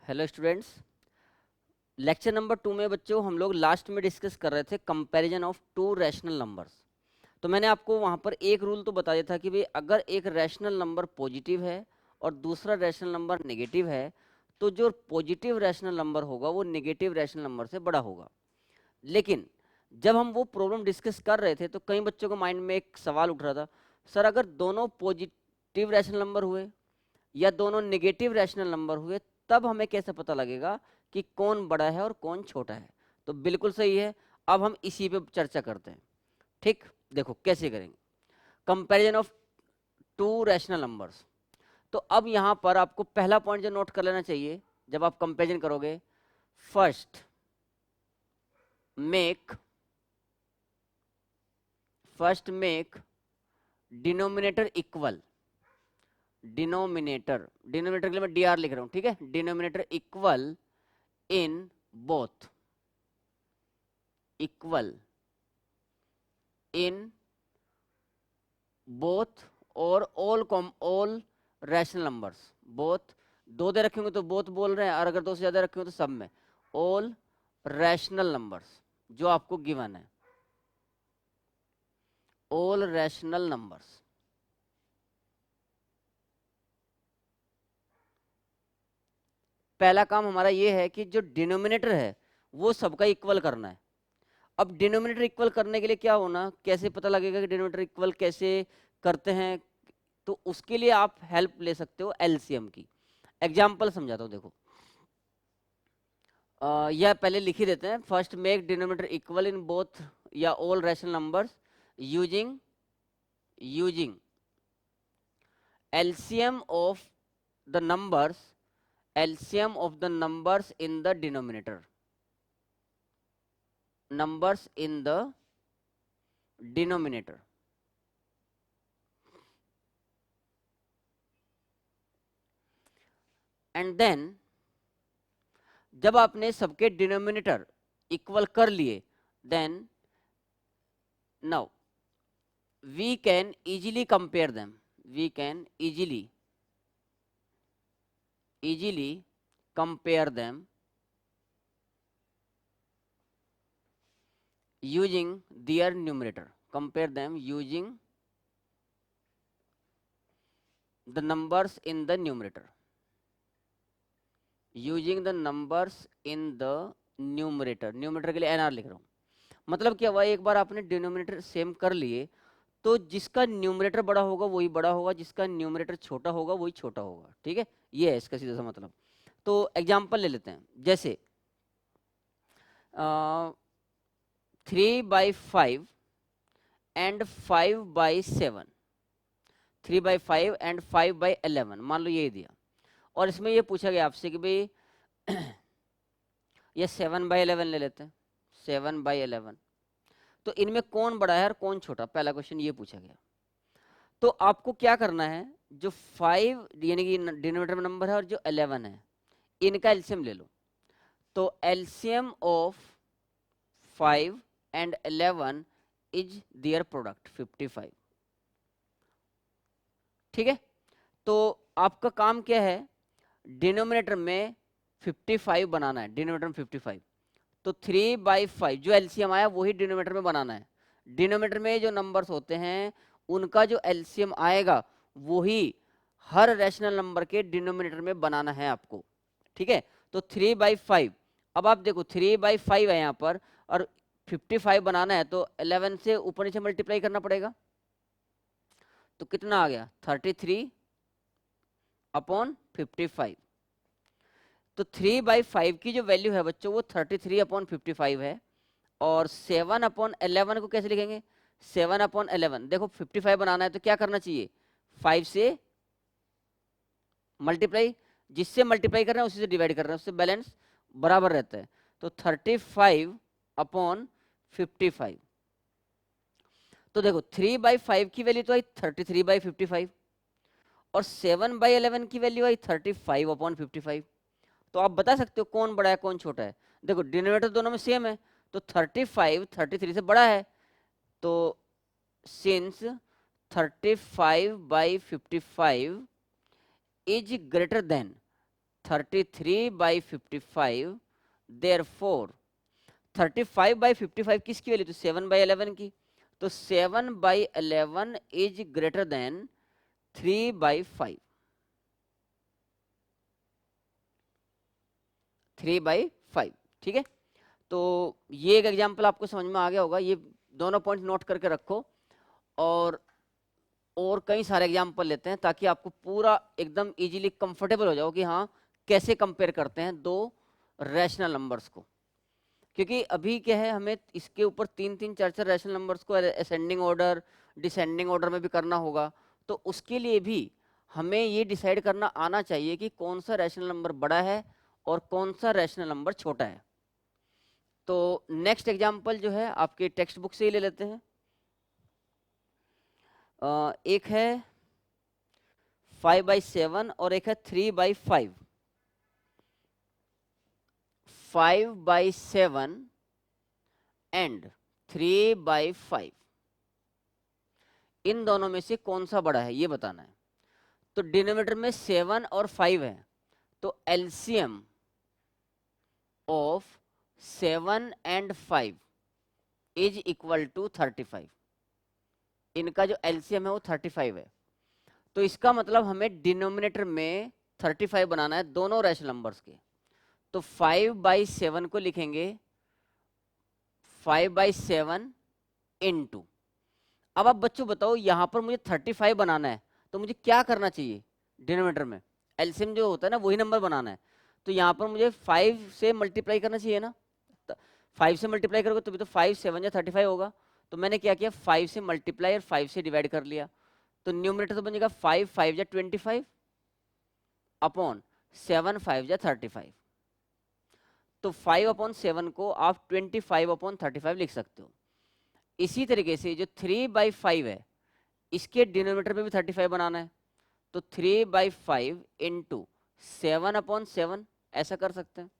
Hello students. Lecture number 2 में बच्चों हम लोग लास्ट में डिस्कस कर रहे थे comparison of to rational numbers. तो मैंने आपको वहाँ पर एक रूल तो बता दिया था कि भाई अगर एक रैशनल नंबर पॉजिटिव है और दूसरा रैशनल नंबर नेगेटिव है तो जो पॉजिटिव रैशनल नंबर होगा वो नेगेटिव रैशनल नंबर से बड़ा होगा। लेकिन जब हम वो प्रॉब्लम डिस्कस कर रहे थे तो कई बच्चों को माइंड में एक सवाल उठ रहा था, सर अगर दोनों पॉजिटिव रैशनल नंबर हुए या दोनों नेगेटिव रैशनल नंबर हुए तब हमें कैसे पता लगेगा कि कौन बड़ा है और कौन छोटा है। तो बिल्कुल सही है, अब हम इसी पे चर्चा करते हैं। ठीक, देखो कैसे करेंगे comparison of to rational numbers. तो अब यहां पर आपको पहला पॉइंट जो नोट कर लेना चाहिए जब आप कंपैरिजन करोगे, first make denominator equal. Denominator के लिए मैं डी आर लिख रहा हूं, ठीक है। Denominator equal in both, equal in both और ऑल रैशनल नंबर्स। बोथ दो दे रखे होंगे तो बोथ बोल रहे हैं, और अगर दो से ज्यादा रखे होंगे तो सब में। ऑल रैशनल नंबर्स जो आपको गिवन है, ऑल रैशनल नंबर्स। पहला काम हमारा ये है कि जो डिनोमिनेटर है वो सबका इक्वल करना है। अब डिनोमिनेटर इक्वल करने के लिए क्या होना, कैसे पता लगेगा कि डिनोमिनेटर इक्वल कैसे करते हैं, तो उसके लिए आप हेल्प ले सकते हो एलसीएम की। एग्जाम्पल समझाता हूँ, देखो यह पहले लिख ही देते हैं। First make denominator equal in both या all rational numbers using LCM of the numbers, LCM of the numbers in the denominator, numbers in the denominator. And then जब आपने सबके डिनोमिनेटर इक्वल कर लिए, then now we can easily compare them, we can easily compare them using their numerator, compare them using the numbers in the numerator, using the numbers in the numerator। Numerator के लिए NR लिख रहा हूं। मतलब क्या हुआ, एक बार आपने डिनोमिनेटर सेम कर लिए तो जिसका न्यूमरेटर बड़ा होगा वही बड़ा होगा, जिसका न्यूमरेटर छोटा होगा वही छोटा होगा। ठीक है, ये है इसका सीधा सा मतलब। तो एग्जांपल ले लेते हैं, जैसे 3/5 एंड 5/7, 3/5 एंड 5/11 मान लो ये दिया, और इसमें ये पूछा गया आपसे कि भाई ये 7/11 ले लेते हैं, 7/11 तो इनमें कौन बड़ा है और कौन छोटा, पहला क्वेश्चन ये पूछा गया। तो आपको क्या करना है, जो 5 यानी कि डिनोमिनेटर में नंबर है और जो 11 है इनका एलसीएम ले लो। तो LCM of 5 and 11 is their product 55। ठीक है, तो आपका काम क्या है, डिनोमिनेटर में 55 बनाना है, डिनोमिनेटर में 55। तो 3/5 जो एलसीएम आया वही डिनोमिनेटर में बनाना है। डिनोमिनेटर में जो नंबर्स होते हैं उनका जो एलसीएम आएगा वही हर रैशनल नंबर के डिनोमिनेटर में बनाना है आपको। ठीक है, तो 3/5, अब आप देखो 3/5 है यहाँ पर और 55 बनाना है तो 11 से ऊपर नीचे मल्टीप्लाई करना पड़ेगा। तो कितना आ गया, 33/55। तो 3/5 की जो वैल्यू है बच्चों वो 33/55 है। और 7/11 को कैसे लिखेंगे, 7/11 देखो 55 बनाना है तो क्या करना चाहिए, 5 से मल्टीप्लाई, जिससे मल्टीप्लाई कर रहे हैं उसी से डिवाइड कर रहे हैं, उससे बैलेंस बराबर रहता है। तो 35/55। तो देखो 3/5 की वैल्यू तो आई 33/55 और 7/11 की वैल्यू आई 35/55। तो आप बता सकते हो कौन बड़ा है कौन छोटा है। देखो डिनोमिनेटर दोनों में सेम है तो 35 33 से बड़ा है, तो since 35/55 is greater than 33/55, therefore 35/55 किसकी वैल्यू? तो 7/11 की। तो 7/11 इज ग्रेटर देन 3/5। 3/5, ठीक है। तो ये एक एग्जांपल आपको समझ में आ गया होगा, ये दोनों पॉइंट नोट करके रखो। और कई सारे एग्जांपल लेते हैं ताकि आपको पूरा एकदम इजीली कंफर्टेबल हो जाओ कि हाँ कैसे कंपेयर करते हैं दो रैशनल नंबर्स को। क्योंकि अभी क्या है, हमें इसके ऊपर तीन तीन चार चार रैशनल नंबर्स को असेंडिंग ऑर्डर, डिसेंडिंग ऑर्डर में भी करना होगा। तो उसके लिए भी हमें ये डिसाइड करना आना चाहिए कि कौन सा रैशनल नंबर बड़ा है और कौन सा रैशनल नंबर छोटा है। तो नेक्स्ट एग्जांपल जो है आपके टेक्स्ट बुक से ही ले लेते हैं। एक है 5/7 और एक है 3/5। 5/7 एंड 3/5, इन दोनों में से कौन सा बड़ा है ये बताना है। तो डिनोमिनेटर में 7 और 5 है, तो LCM of 7 and 5 is equal to 35। इनका जो एलसीएम है वो 35 है। तो इसका मतलब हमें डिनोमिनेटर में 35 बनाना है दोनों रैशनल नंबर्स के। तो 5/7 को लिखेंगे 5/7 इंटू। अब आप बच्चों बताओ, यहां पर मुझे 35 बनाना है तो मुझे क्या करना चाहिए? डिनोमिनेटर में एलसीएम जो होता है ना वही नंबर बनाना है। तो यहाँ पर मुझे 5 से मल्टीप्लाई करना चाहिए ना। 5 से मल्टीप्लाई करोगे तो भी तो 5/7 या 35 होगा। तो मैंने क्या किया, 5 से मल्टीप्लाई और 5 से डिवाइड कर लिया। तो न्यूमरेटर तो बनेगा 5/5 या 25 अपॉन 7/5 या 35। तो 5/7 को आप 25/35 लिख सकते हो। इसी तरीके से जो 3/5 है इसके डिनोमिनेटर में भी 35 बनाना है। तो 3/5 इंटू 7/7 ऐसा कर सकते हैं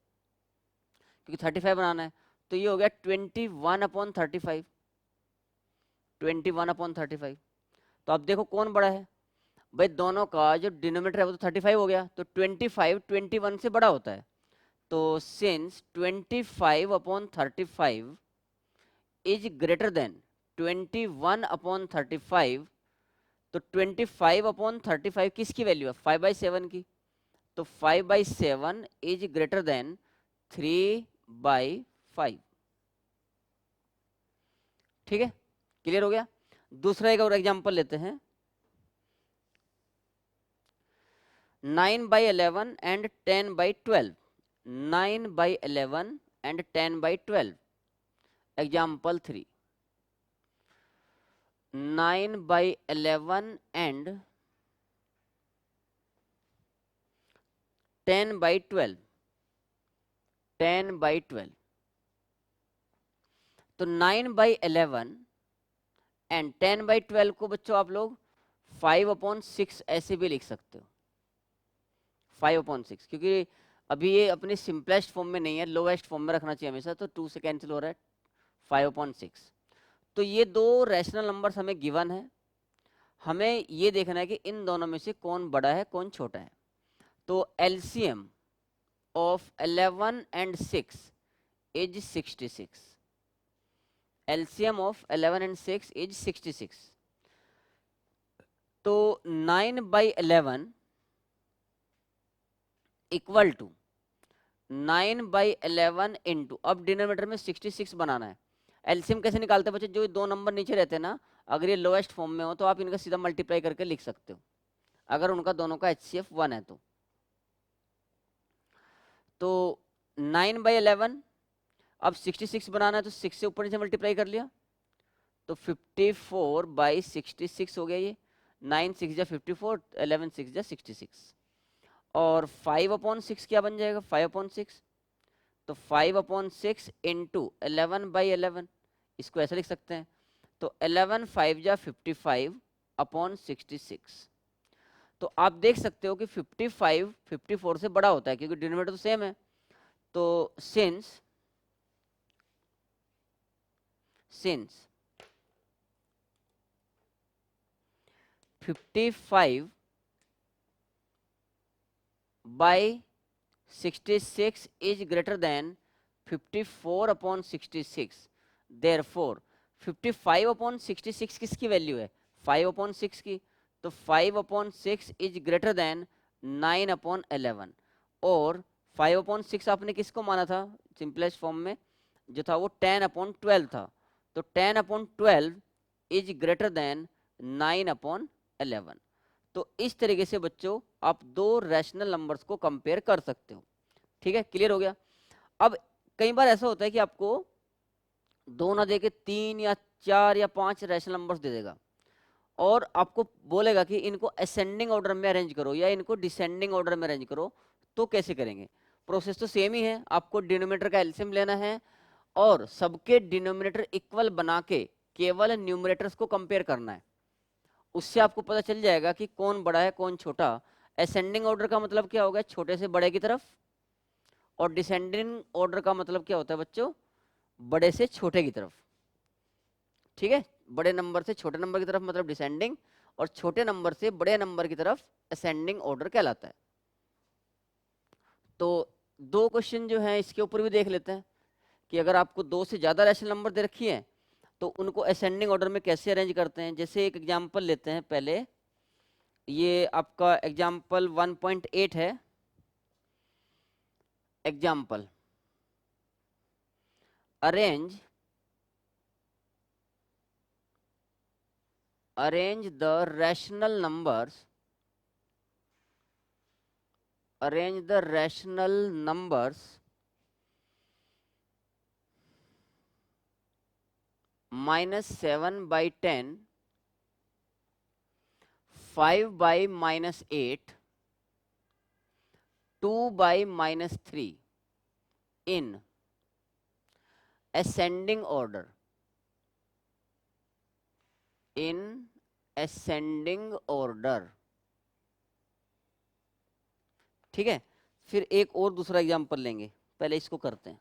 क्योंकि 35 बनाना है। तो ये हो गया 21/35। 21/35। तो अब देखो कौन बड़ा है भाई, दोनों का जो डिनोमिनेटर है वो तो 35 हो गया, तो 25 21 से बड़ा होता है। तो सिंस 25/35 इज ग्रेटर देन 21/35, तो 25/35 किसकी वैल्यू है? 5/7 की। तो 5/7 इज ग्रेटर देन 3/5। ठीक है, क्लियर हो गया। दूसरा एक और एग्जांपल लेते हैं। 9/11 एंड 10/12। 9/11 एंड 10/12। एग्जाम्पल 3। 9/11 एंड 10/12। 10/12। तो 9/11 एंड 10/12 को बच्चों आप लोग 5/6 ऐसे भी लिख सकते हो। 5/6, क्योंकि अभी ये अपने सिंपलेस्ट फॉर्म में नहीं है, लोएस्ट फॉर्म में रखना चाहिए हमेशा। तो 2 से कैंसिल हो रहा है, 5/6। तो ये दो रैशनल नंबर्स हमें गिवन है। हमें ये देखना है कि इन दोनों में से कौन बड़ा है कौन छोटा है। तो LCM of 11 and 6 is 66। LCM of 11 and 6 is 66। तो 9/11 इक्वल टू 9/11 इंटू, अब डिनोमिनेटर में 66 बनाना है। एलसीएम कैसे निकालते हैं बच्चे? जो दो नंबर नीचे रहते हैं ना, अगर ये लोएस्ट फॉर्म में हो तो आप इनका सीधा मल्टीप्लाई करके लिख सकते हो, अगर उनका दोनों का HCF 1 है तो 9/11, अब 66 बनाना है तो 6 से ऊपर नीचे मल्टीप्लाई कर लिया तो 54/66 हो गया ये। 9 6 जा 54, 11 6 जा 66। और 5/6 क्या बन जाएगा? 5/6। तो 5/6 इंटू 11/11, इसको ऐसा लिख सकते हैं। तो 11 5 जा 55/66। तो आप देख सकते हो कि 55 54 से बड़ा होता है क्योंकि डिनोमिनेटर तो सेम है। तो since 55/54 66 is greater than 54 upon 66, therefore 55 upon 66 किसकी वैल्यू है? 5 अपॉन 6 की। तो 5 upon 6 is greater than 9 upon 11, और 5 अपॉन 6 आपने किसको माना था सिंपलेस्ट फॉर्म में, जो था वो 10 अपॉन 12 था। तो 10 upon 12 is greater than 9 upon 11। तो इस तरीके से बच्चों आप दो रैशनल नंबर्स को कंपेयर कर सकते हो। ठीक है, क्लियर हो गया। अब कई बार ऐसा होता है कि आपको दो ना देके 3 या 4 या 5 रैशनल नंबर्स दे देगा, और आपको बोलेगा कि इनको असेंडिंग ऑर्डर में अरेंज करो या इनको डिसेंडिंग ऑर्डर में अरेंज करो। तो कैसे करेंगे? प्रोसेस तो सेम ही है, आपको डिनोमिनेटर का एलसीएम लेना है और सबके डिनोमिनेटर इक्वल बना के केवल न्यूमरेटर्स को कंपेयर करना है। उससे आपको पता चल जाएगा कि कौन बड़ा है कौन छोटा। असेंडिंग ऑर्डर का मतलब क्या होगा? छोटे से बड़े की तरफ। और डिसेंडिंग ऑर्डर का मतलब क्या होता है बच्चों? बड़े से छोटे की तरफ। ठीक है, बड़े नंबर से छोटे नंबर की तरफ मतलब डिसेंडिंग, और छोटे नंबर से बड़े नंबर की तरफ असेंडिंग ऑर्डर कहलाता है। तो दो क्वेश्चन जो हैं इसके ऊपर भी देख लेते हैं कि अगर आपको दो से ज्यादा रैशनल नंबर दे रखी है तो उनको असेंडिंग ऑर्डर में कैसे अरेंज करते हैं। जैसे एक एग्जांपल लेते हैं पहले, ये आपका एग्जांपल 1.8 है। Example, arrange the rational numbers, arrange the rational numbers -7/10, 5/-8, 2/-3 in ascending order, in ascending order। ठीक है, फिर एक और दूसरा एग्जांपल लेंगे, पहले इसको करते हैं।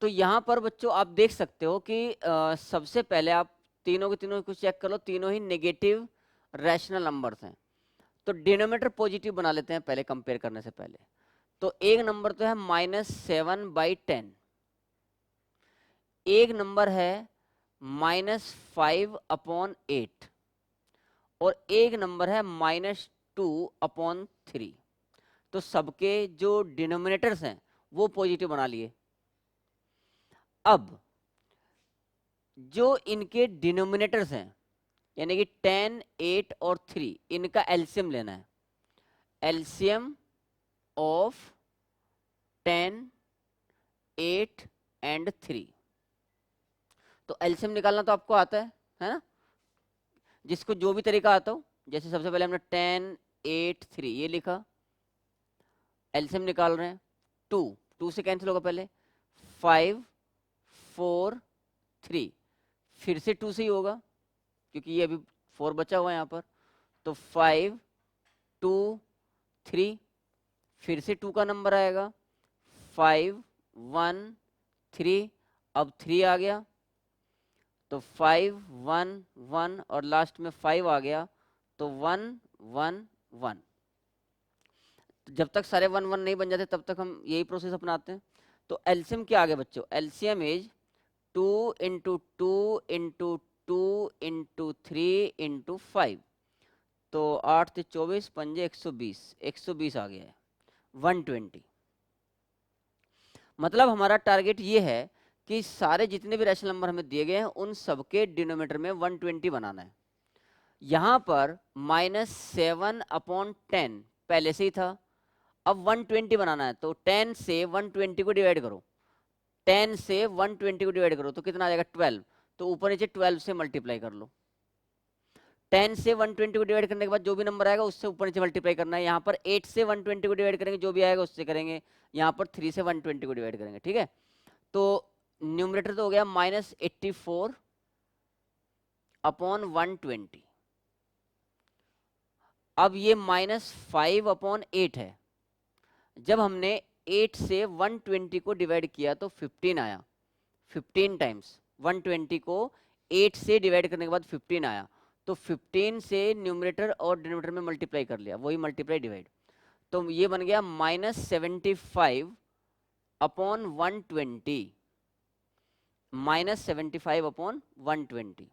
तो यहां पर बच्चों आप देख सकते हो कि सबसे पहले आप तीनों के तीनों को चेक कर लो, तीनों ही नेगेटिव रैशनल नंबर्स हैं। तो डिनोमिनेटर पॉजिटिव बना लेते हैं पहले कंपेयर करने से पहले। तो एक नंबर तो है -7/10, एक नंबर है -5/8, और एक नंबर है -2/3। तो सबके जो डिनोमिनेटर्स हैं वो पॉजिटिव बना लिए। अब जो इनके डिनोमिनेटर्स हैं यानी कि 10, 8 और 3, इनका एलसीएम लेना है। LCM of 10, 8 and 3। तो एलसीएम निकालना तो आपको आता है ना, जिसको जो भी तरीका आता हो। जैसे सबसे पहले हमने 10, 8, 3 ये लिखा, एलसीएम निकाल रहे हैं। 2 से कैंसिल होगा पहले, 5, 4, 3, फिर से 2 से ही होगा क्योंकि ये अभी 4 बचा हुआ है यहाँ पर। तो 5, 2, 3, फिर से 2 का नंबर आएगा, 5, 1, 3, अब 3 आ गया, तो 5, 1, 1 और लास्ट में 5 आ गया, तो 1, 1, 1। जब तक सारे 1, 1 नहीं बन जाते तब तक हम यही प्रोसेस अपनाते हैं। तो एलसीएम क्या आ गया बच्चों? LCM is 2 into 2 into 2 into 3 into 5। तो 8 से 24, 5 120, 120 आ गया है, 120। मतलब हमारा टारगेट ये है कि सारे जितने भी रैशनल नंबर हमें दिए गए हैं उन सबके डिनोमिनेटर में 120 बनाना है। यहां पर -7/10 पहले से ही था, अब 120 बनाना है। तो 10 से 120 को डिवाइड करो, 10 से 120 को डिवाइड करो तो कितना आ जाएगा? 12। तो ऊपर नीचे 12 से मल्टीप्लाई कर लो। 10 से 120 को डिवाइड करने के बाद जो भी नंबर आएगा उससे ऊपर नीचे मल्टीप्लाई करना है। यहाँ पर 8 से 120 को डिवाइड करेंगे, जो भी आएगा उससे करेंगे। यहाँ पर 3 से 120 को डिवाइड करेंगे। ठीक है, तो न्यूमरेटर तो हो गया -84 अपॉन 120। अब ये -5/8 है। जब हमने 8 से 120 को डिवाइड किया तो 15 आया, 15 टाइम्स 120 को 8 से डिवाइड करने के बाद 15 आया, तो 15 से न्यूमरेटर और डिनोमिनेटर में मल्टीप्लाई कर लिया, वही मल्टीप्लाई डिवाइड। तो ये बन गया -75 अपॉन 120, -75 अपॉन 120,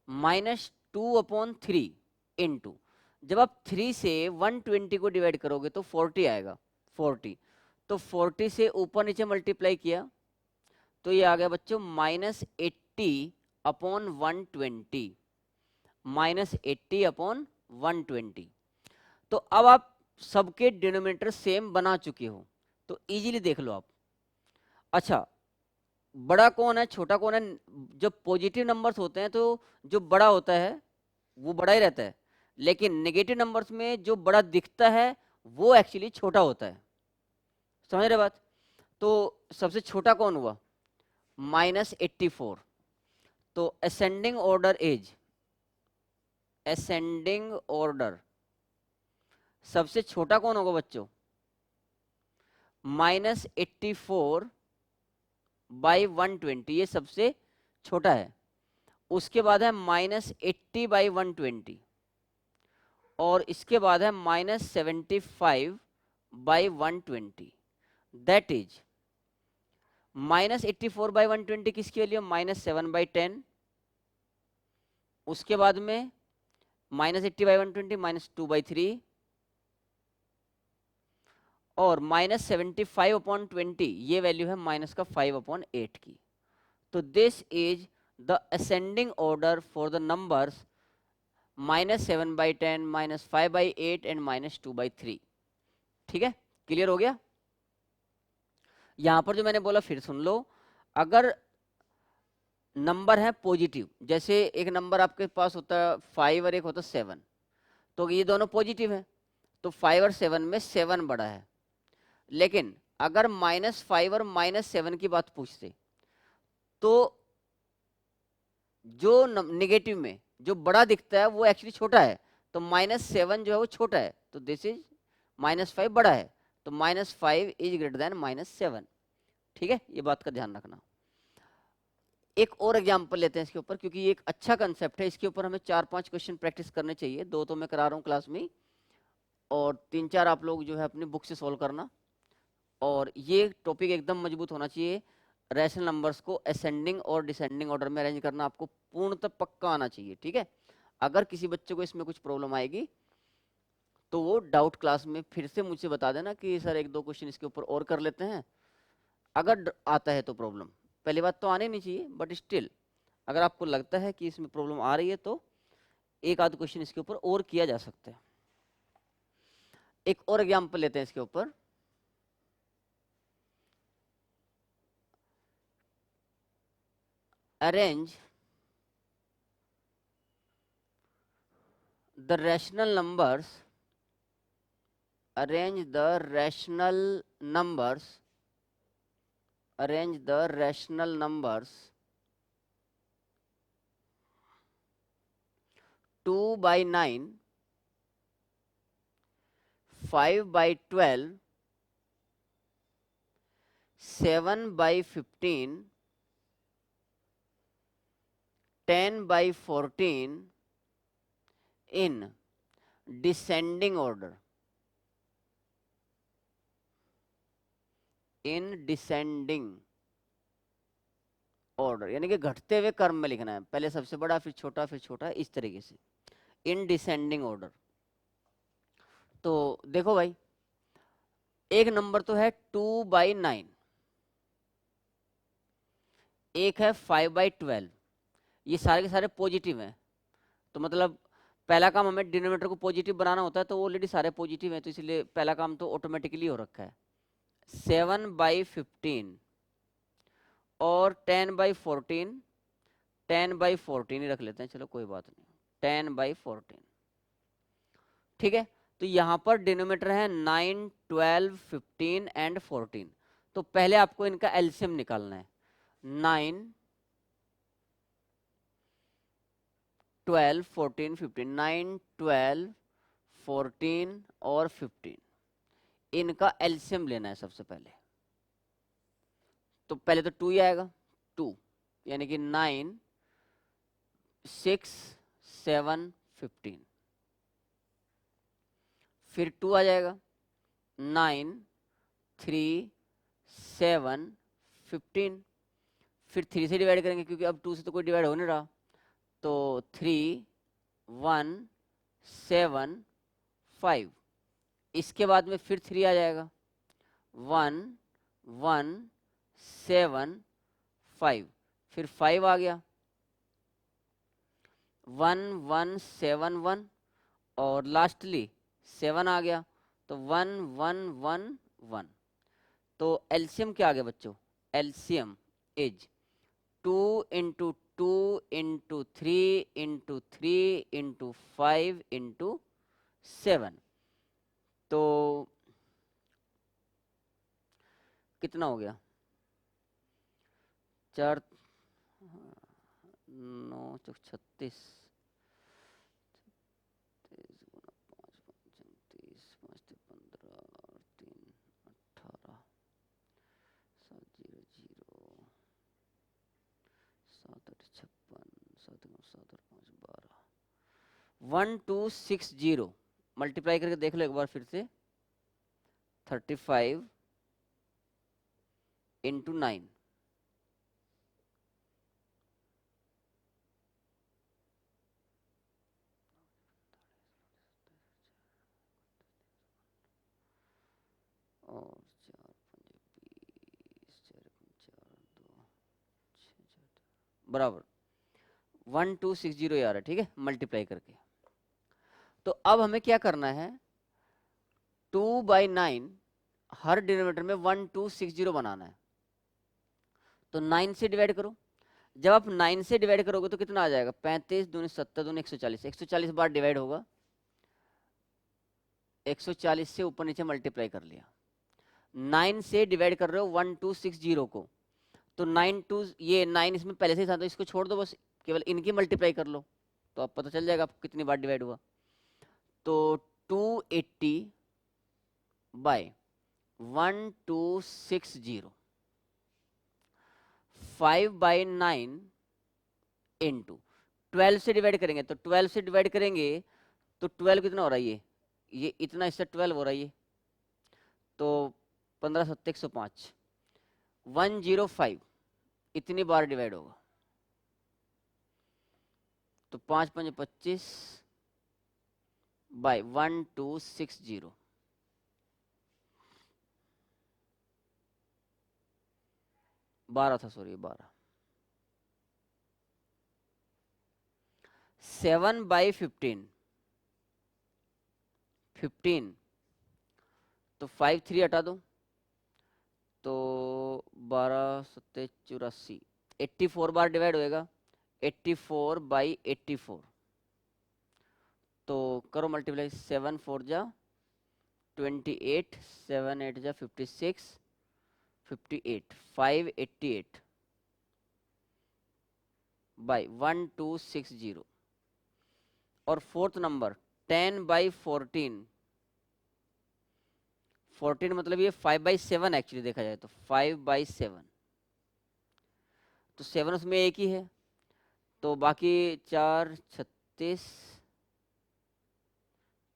-2/3 इंटू, जब आप 3 से 120 को डिवाइड करोगे तो 40 आएगा, 40, तो 40 से ऊपर नीचे मल्टीप्लाई किया तो ये आ गया बच्चों -80 अपॉन 120, -80 अपॉन 120। तो अब आप सबके डिनोमिनेटर सेम बना चुके हो तो इजीली देख लो आप। अच्छा, बड़ा कौन है छोटा कौन है? जब पॉजिटिव नंबर्स होते हैं तो जो बड़ा होता है वो बड़ा ही रहता है, लेकिन नेगेटिव नंबर्स में जो बड़ा दिखता है वो एक्चुअली छोटा होता है। समझ रहे बात? तो सबसे छोटा कौन हुआ? -84। तो ascending order is, ascending order सबसे छोटा कौन होगा बच्चों? -84 बाई 120, ये सबसे छोटा है। उसके बाद है -80 बाई 120, और इसके बाद है -75 बाई 120, दैट इज -84 बाई 120 किसकी वैल्यू? -7/10। उसके बाद में -80 बाई 120 -2/3, और -75/20 ये वैल्यू है -5/8 की। तो this is the ascending order for the numbers -7/10, -5/8 and -2/3। ठीक है, क्लियर हो गया? यहां पर जो मैंने बोला फिर सुन लो, अगर नंबर है पॉजिटिव, जैसे एक नंबर आपके पास होता है 5 और एक होता है 7, तो ये दोनों पॉजिटिव है तो 5 और 7 में 7 बड़ा है। लेकिन अगर -5 और -7 की बात पूछते तो जो नेगेटिव में जो बड़ा दिखता है वो एक्चुअली छोटा है, तो -7 जो है वो छोटा है, तो दिस इज -5 बड़ा है, तो -5 इज ग्रेटर देन -7। ठीक है, ये बात का ध्यान रखना। एक और एग्जांपल लेते हैं इसके ऊपर, क्योंकि ये एक अच्छा कंसेप्ट है, इसके ऊपर हमें 4-5 क्वेश्चन प्रैक्टिस करने चाहिए। 2 तो मैं करा रहा हूँ क्लास में, और 3-4 आप लोग जो है अपनी बुक से सॉल्व करना। और ये टॉपिक एकदम मजबूत होना चाहिए। रैशनल नंबर्स को असेंडिंग और डिसेंडिंग ऑर्डर में अरेंज करना आपको पूर्णतः पक्का आना चाहिए। ठीक है, अगर किसी बच्चे को इसमें कुछ प्रॉब्लम आएगी तो वो डाउट क्लास में फिर से मुझसे बता देना कि सर 1-2 क्वेश्चन इसके ऊपर और कर लेते हैं। अगर आता है तो प्रॉब्लम, पहली बात तो आनी नहीं चाहिए, बट स्टिल अगर आपको लगता है कि इसमें प्रॉब्लम आ रही है तो 1-आध क्वेश्चन इसके ऊपर और किया जा सकता है। एक और एग्जाम्पल लेते हैं इसके ऊपर। Arrange the rational numbers, arrange the rational numbers, arrange the rational numbers 2/9, 5/12, 7/15, 10/14 in descending order, in descending order, यानी कि घटते हुए क्रम में लिखना है, पहले सबसे बड़ा फिर छोटा फिर छोटा, इस तरीके से इन डिसेंडिंग ऑर्डर। तो देखो भाई, एक नंबर तो है 2/9, एक है 5/12, ये सारे के सारे पॉजिटिव हैं, तो मतलब पहला काम हमें डिनोमिनेटर को पॉजिटिव बनाना होता है, तो ऑलरेडी सारे पॉजिटिव हैं तो इसलिए पहला काम तो ऑटोमेटिकली हो रखा है। 7/15 और 10/14, 10/14 ही रख लेते हैं, चलो कोई बात नहीं, 10/14। ठीक है, तो यहां पर डिनोमिनेटर है 9, 12, 15 एंड 14। तो पहले आपको इनका एलसीएम निकालना है। 9, 12, 14, 15, 9, 12, 14 और 15, इनका एलसीएम लेना है सबसे पहले। तो पहले तो 2 ही आएगा, 2 यानी कि 9, 6, 7, 15, फिर 2 आ जाएगा, 9, 3, 7, 15। फिर 3 से डिवाइड करेंगे क्योंकि अब 2 से तो कोई डिवाइड हो नहीं रहा, तो 3, 1, 7, 5। इसके बाद में फिर 3 आ जाएगा, 1, 1, 7, 5। फिर 5 आ गया, 1, 1, 7, 1, और लास्टली 7 आ गया, तो 1, 1, 1, 1। तो एलसीएम क्या आ गया बच्चों? LCM is 2 into 2 into 3 into 3 into 5 into 7। तो कितना हो गया? 4, 9, 36, 1260 मल्टीप्लाई करके देख लो एक बार फिर से। 35 इंटू 9, और 4, 20, 4, 2, 6, बराबर 1260 आ रहा है, ठीक है, मल्टीप्लाई करके। तो अब हमें क्या करना है, 2/9 हर डिनोमिनेटर में 1260 बनाना है। तो 9 से डिवाइड करो। जब आप 9 से डिवाइड करोगे तो कितना आ जाएगा? 35 दूनी 70 दूनी 140, 140 बार डिवाइड होगा, 140 से ऊपर नीचे मल्टीप्लाई कर लिया। 9 से डिवाइड कर रहे हो 1260 को, तो 9 2, ये 9 इसमें पहले से ही था तो इसको छोड़ दो, बस केवल इनकी मल्टीप्लाई कर लो तो अब पता चल जाएगा आपको कितनी बार डिवाइड हुआ। तो 280 बाय 1260, 5/9 इंटू 12 से डिवाइड करेंगे, तो 12 से डिवाइड करेंगे तो 12 कितना हो रहा है? ये इतना, इससे 12 हो रहा है ये, तो 15 7 105, 105 इतनी बार डिवाइड होगा। तो 5 5 25 बाय 1260, 12 था, सॉरी 12। 7/15, 15, तो 5 3 हटा दो, तो 12 7 84, 84 बार डिवाइड होएगा, 84/84। तो करो मल्टीप्लाई, 7 4 जा 28, 7 8 जा 56, 58, 588 बाई 1260। और फोर्थ नंबर 10/14, 14 मतलब ये 5/7 एक्चुअली देखा जाए तो 5/7, तो 7 उसमें एक ही है, तो बाकी 4 36,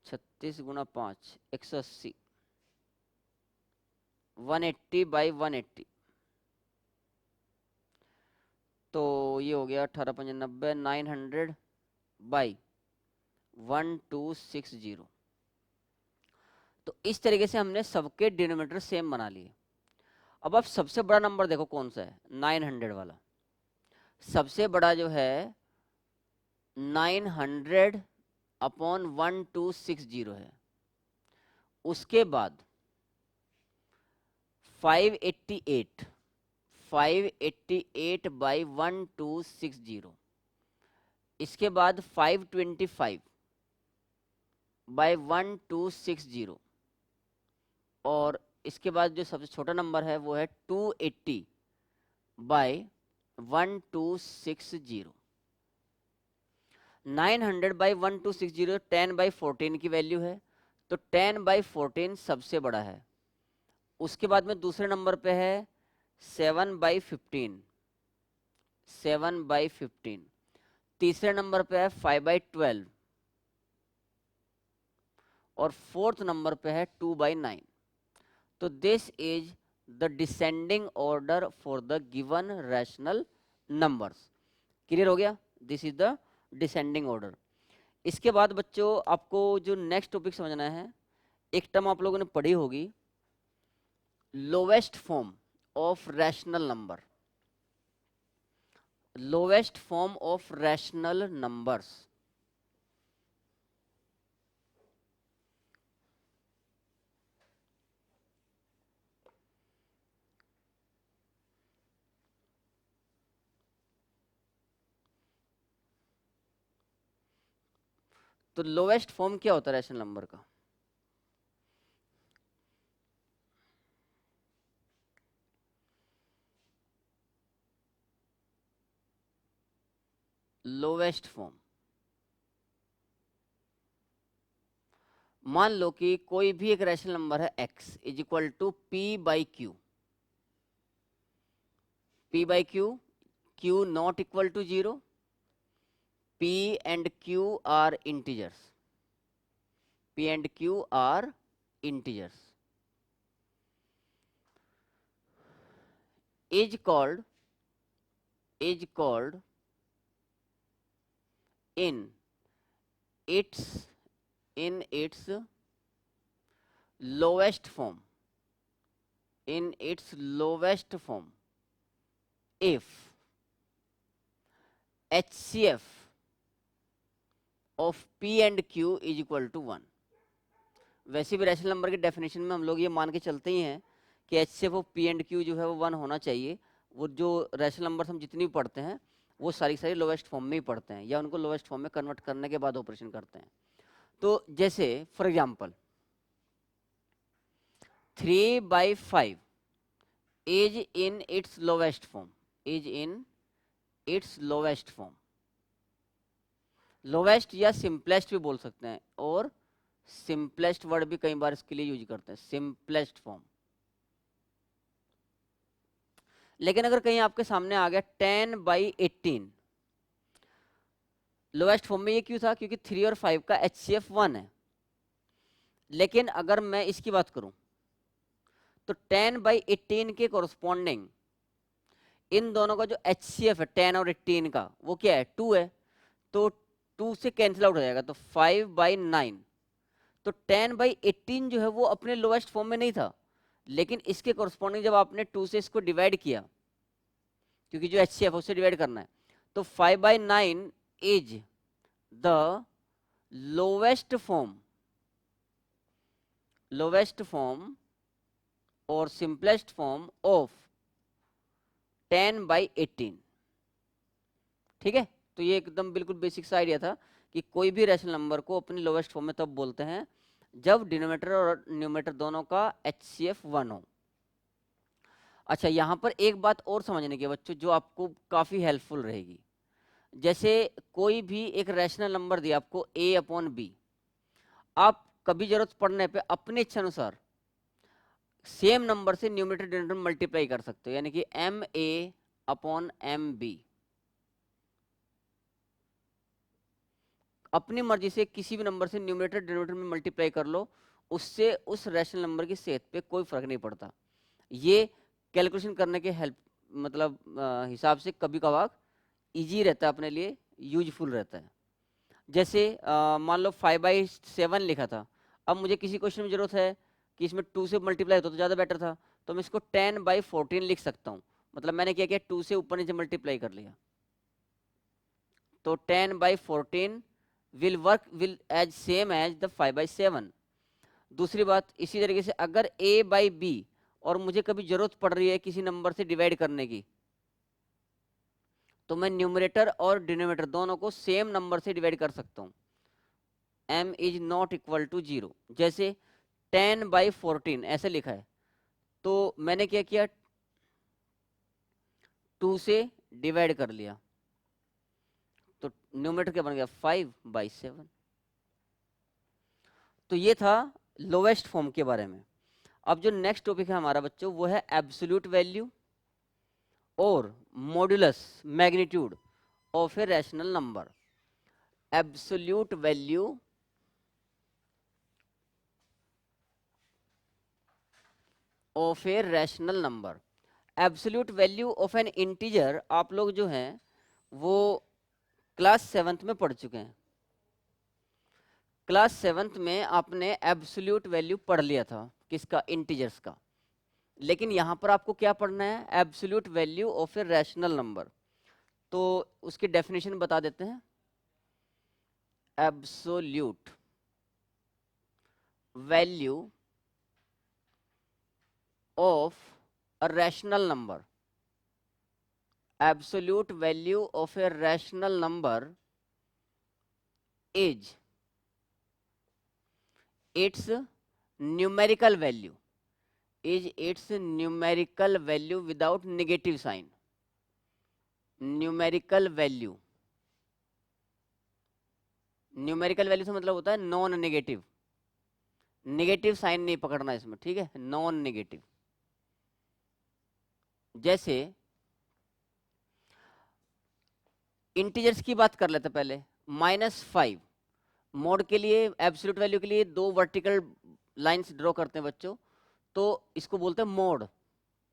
36 गुना 5 180, 180/180। तो ये हो गया 18 5 90, 900/1260। तो इस तरीके से हमने सबके डिनोमिनेटर सेम बना लिए। अब आप सबसे बड़ा नंबर देखो कौन सा है, 900 वाला। सबसे बड़ा जो है 900/1260 है। उसके बाद 588, 588/1260। इसके बाद 525/1260, और इसके बाद जो सबसे छोटा नंबर है वो है 280/1260। 900/1260 10/14 की वैल्यू है, तो 10/14 सबसे बड़ा है। उसके बाद में दूसरे नंबर पे है 7/15, 7/15। तीसरे नंबर पे है 5/12, और फोर्थ नंबर पे है 2/9। तो this is the descending order for the given rational numbers. Clear हो गया? This is the descending order. इसके बाद बच्चों आपको जो नेक्स्ट टॉपिक समझना है, एक टर्म आप लोगों ने पढ़ी होगी, lowest form of rational number. Lowest form of rational numbers. तो लोवेस्ट फॉर्म क्या होता है रैशनल नंबर का? लोवेस्ट फॉर्म, मान लो कि कोई भी एक रैशनल नंबर है x is equal to p/q। p/q, q not equal to 0, p and q are integers, p and q are integers, is called in its lowest form, if HCF of p and q is equal to 1। वैसे भी rational number के definition में हम लोग ये मान के चलते ही हैं कि HCF of p and q जो है वो 1 होना चाहिए। वो जो रैशनल नंबर हम जितनी भी पढ़ते हैं वो सारी लोवेस्ट फॉर्म में ही पढ़ते हैं, या उनको लोवेस्ट फॉर्म में कन्वर्ट करने के बाद ऑपरेशन करते हैं। तो जैसे for example 3/5 is in its lowest form, lowest या सिंपलेस्ट भी बोल सकते हैं, और सिंपलेस्ट वर्ड भी कई बार इसके लिए यूज करते हैं, सिंपलेस्ट फॉर्म। लेकिन अगर कहीं आपके सामने आ गया 10/18, लोवेस्ट फॉर्म में ये क्यों था? क्योंकि 3 और 5 का HCF 1 है। लेकिन अगर मैं इसकी बात करूं तो 10/18 के कोरस्पॉन्डिंग इन दोनों का जो HCF है 10 और 18 का, वो क्या है? 2 है। तो 2 से कैंसिल आउट हो जाएगा, तो 5/9। तो 10/18 जो है वो अपने लोवेस्ट फॉर्म में नहीं था, लेकिन इसके कोरस्पॉन्डिंग जब आपने 2 से इसको डिवाइड किया, क्योंकि जो HCF है उससे डिवाइड करना है, तो 5/9 इज द लोवेस्ट फॉर्म और सिंपलेस्ट फॉर्म ऑफ 10/18। ठीक है? तो ये एकदम बिल्कुल बेसिक सा आइडिया था कि कोई भी रैशनल नंबर को अपनी लोवेस्ट फॉर्म में तब बोलते हैं जब डिनोमिनेटर और न्यूमरेटर दोनों का HCF 1 हो। अच्छा, यहाँ पर एक बात और समझने की बच्चों जो आपको काफ़ी हेल्पफुल रहेगी। जैसे कोई भी एक रैशनल नंबर दिया आपको a/b, आप कभी जरूरत पड़ने पे अपने इच्छा अनुसार सेम नंबर से न्यूमरेटर डिनोमिनेटर मल्टीप्लाई कर सकते हो, यानी कि ma/mb। अपनी मर्जी से किसी भी नंबर से न्यूमरेटर डिनोमिनेटर में मल्टीप्लाई कर लो, उससे उस रैशनल नंबर की सेहत पे कोई फर्क नहीं पड़ता। ये कैलकुलेशन करने के हेल्प मतलब हिसाब से कभी कभार इजी रहता है, अपने लिए यूजफुल रहता है। जैसे मान लो 5/7 लिखा था, अब मुझे किसी क्वेश्चन में जरूरत है कि इसमें 2 से मल्टीप्लाई होता तो ज़्यादा बेटर था, तो मैं इसको 10/14 लिख सकता हूँ। मतलब मैंने क्या किया, 2 से ऊपर नीचे मल्टीप्लाई कर लिया, तो 10/14 will as same as the 5/7। दूसरी बात, इसी तरीके से अगर a/b और मुझे कभी जरूरत पड़ रही है किसी नंबर से डिवाइड करने की, तो मैं न्यूमरेटर और डिनोमिनेटर दोनों को सेम नंबर से डिवाइड कर सकता हूँ, m is not equal to 0। जैसे 10/14 ऐसे लिखा है, तो मैंने क्या किया, 2 से डिवाइड कर लिया, तो न्यूमरेटर क्या बन गया, 5/7। तो ये था लोवेस्ट फॉर्म के बारे में। अब जो नेक्स्ट टॉपिक है हमारा बच्चों, वो है एब्सोल्यूट वैल्यू और modulus magnitude of a rational number. Absolute value of a rational number. Absolute value of N integer आप लोग जो हैं वो क्लास 7th में पढ़ चुके हैं। क्लास 7th में आपने एब्सोल्यूट वैल्यू पढ़ लिया था, किसका? इंटीजर्स का। लेकिन यहां पर आपको क्या पढ़ना है? Absolute value of a rational number. तो उसकी डेफिनेशन बता देते हैं। Absolute value of a rational number, absolute value of a rational number is its numerical value, is its numerical value without negative sign। numerical value, numerical value से मतलब होता है non negative, negative sign नहीं पकड़ना इसमें, ठीक है? Non negative. जैसे इंटीजर्स की बात कर लेते पहले। -5 मोड के लिए, एब्सोल्यूट वैल्यू के लिए दो वर्टिकल लाइंस ड्रॉ करते हैं बच्चों, तो इसको बोलते हैं मोड।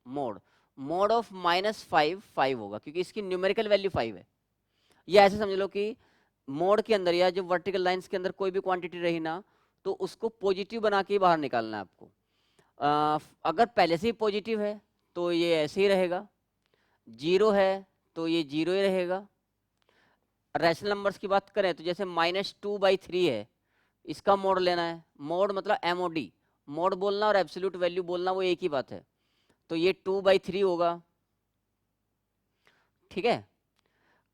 मोड मोड ऑफ -5 5 होगा, क्योंकि इसकी न्यूमेरिकल वैल्यू 5 है। या ऐसे समझ लो कि मोड के अंदर या जो वर्टिकल लाइंस के अंदर कोई भी क्वांटिटी रही ना, तो उसको पॉजिटिव बना के बाहर निकालना है आपको। अगर पहले से ही पॉजिटिव है तो ये ऐसे ही रहेगा, 0 है तो ये 0 ही रहेगा। रैशनल नंबर्स की बात करें तो जैसे -2/3 है, इसका मोड लेना है। मोड मतलब MOD, मोड बोलना और एब्सोल्यूट वैल्यू बोलना वो एक ही बात है। तो ये 2/3 होगा, ठीक है?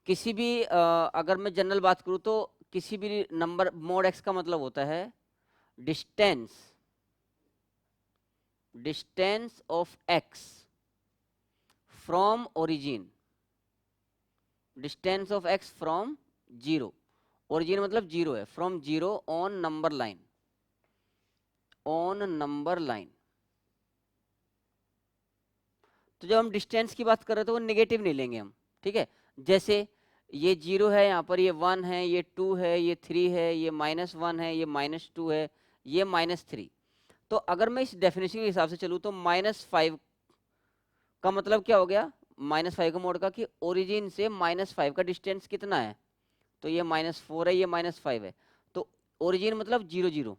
किसी भी अगर मैं जनरल बात करूं तो किसी भी नंबर, मोड x का मतलब होता है distance, distance of x from origin, distance of x from 0। Origin मतलब 0 है, from 0 on number line, on number line. तो जब हम डिस्टेंस की बात कर रहे हैं तो वो नेगेटिव नहीं लेंगे हम, ठीक है? जैसे ये 0 है, यहाँ पर ये 1 है, ये 2 है, ये 3 है, ये -1 है, ये -2 है, ये -3। तो अगर मैं इस डेफिनेशन के हिसाब से चलूँ तो -5 का मतलब क्या हो गया? -5 का मोड का कि ओरिजिन से -5 का डिस्टेंस कितना है? तो ये -4 है, ये -5 है। तो ओरिजिन मतलब 0 0,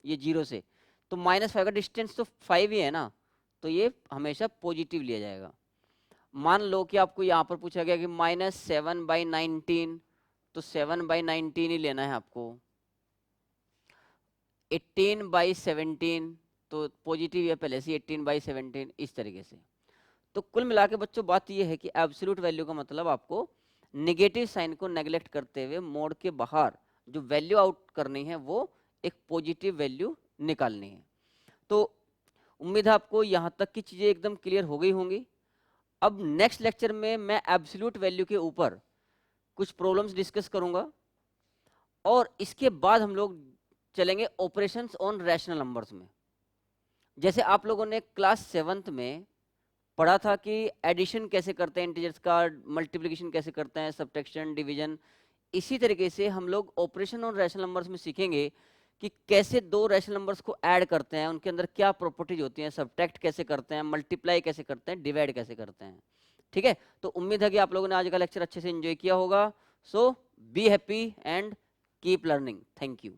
ये 0 से, तो -5 का डिस्टेंस तो 5 ही है ना, तो ये हमेशा पॉजिटिव लिया जाएगा। मान लो कि आपको यहाँ पर पूछा गया कि -7/19, तो 7/19 ही लेना है आपको। 18/17 तो पॉजिटिव है पहले से, 18/17, इस तरीके से। तो कुल मिला के बच्चों बात यह है कि एब्सोल्यूट वैल्यू का मतलब आपको नेगेटिव साइन को नेगलेक्ट करते हुए मोड के बाहर जो वैल्यू आउट करनी है वो एक पॉजिटिव वैल्यू निकालनी है। तो उम्मीद है आपको यहाँ तक की चीज़ें एकदम क्लियर हो गई होंगी। अब नेक्स्ट लेक्चर में मैं एब्सोल्यूट वैल्यू के ऊपर कुछ प्रॉब्लम्स डिस्कस करूंगा और इसके बाद हम लोग चलेंगे ऑपरेशंस ऑन रैशनल नंबर्स में। जैसे आप लोगों ने क्लास 7th में पढ़ा था कि एडिशन कैसे करते हैं इंटीजर्स का, मल्टीप्लिकेशन कैसे करते हैं, सब्ट्रैक्शन, डिवीजन, इसी तरीके से हम लोग ऑपरेशन ऑन रैशनल नंबर्स में सीखेंगे कि कैसे दो रैशनल नंबर्स को ऐड करते हैं, उनके अंदर क्या प्रॉपर्टीज होती हैं, सब्ट्रैक्ट कैसे करते हैं, मल्टीप्लाई कैसे करते हैं, डिवाइड कैसे करते हैं। ठीक है, तो उम्मीद है कि आप लोगों ने आज का लेक्चर अच्छे से एंजॉय किया होगा। So be happy and keep learning. Thank you.